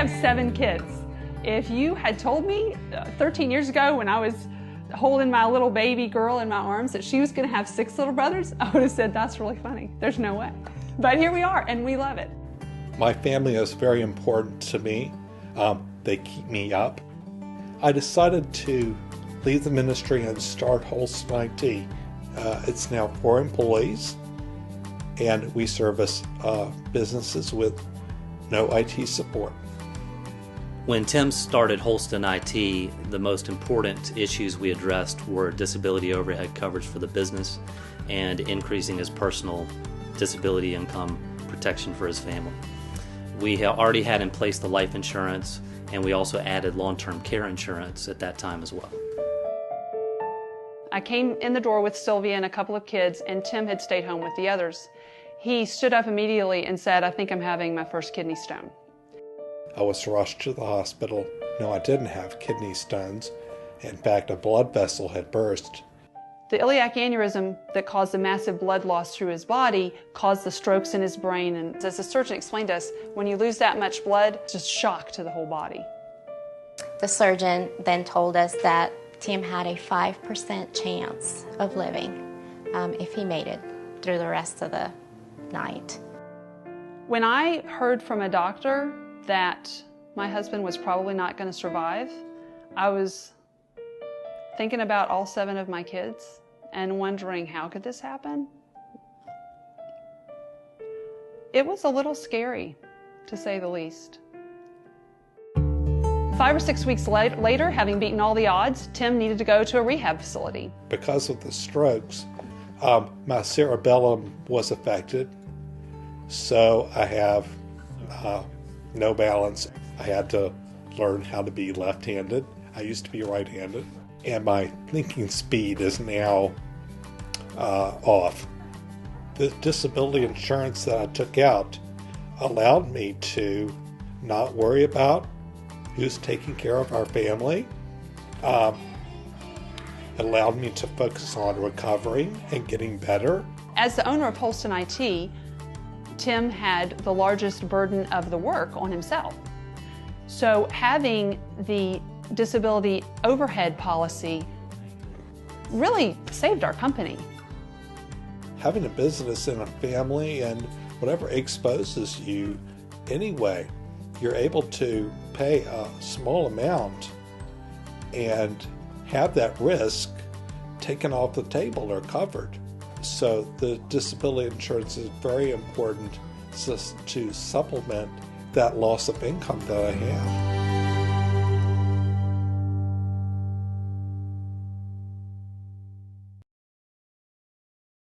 have 7 kids. If you had told me 13 years ago when I was holding my little baby girl in my arms that she was going to have 6 little brothers, I would have said, that's really funny. There's no way. But here we are, and we love it. My family is very important to me. They keep me up. I decided to leave the ministry and start Holston IT. It's now 4 employees, and we service businesses with no IT support. When Tim started Holston IT, the most important issues we addressed were disability overhead coverage for the business and increasing his personal disability income protection for his family. We already had in place the life insurance, and we also added long-term care insurance at that time as well. I came in the door with Sylvia and a couple of kids, and Tim had stayed home with the others. He stood up immediately and said, I think I'm having my first kidney stone. I was rushed to the hospital. No, I didn't have kidney stones. In fact, a blood vessel had burst. The iliac aneurysm that caused the massive blood loss through his body caused the strokes in his brain. And as the surgeon explained to us, when you lose that much blood, it's just shock to the whole body. The surgeon then told us that Tim had a 5% chance of living if he made it through the rest of the night. When I heard from a doctor that my husband was probably not going to survive, I was thinking about all 7 of my kids and wondering, how could this happen? It was a little scary, to say the least. 5 or 6 weeks later, having beaten all the odds, Tim needed to go to a rehab facility. Because of the strokes, my cerebellum was affected, so I have no balance. I had to learn how to be left-handed. I used to be right-handed, and my thinking speed is now off. The disability insurance that I took out allowed me to not worry about who's taking care of our family. It allowed me to focus on recovering and getting better. As the owner of Holston IT, Tim had the largest burden of the work on himself. So having the disability overhead policy really saved our company. Having a business and a family and whatever exposes you anyway, you're able to pay a small amount and have that risk taken off the table or covered. So the disability insurance is very important to supplement that loss of income that I have.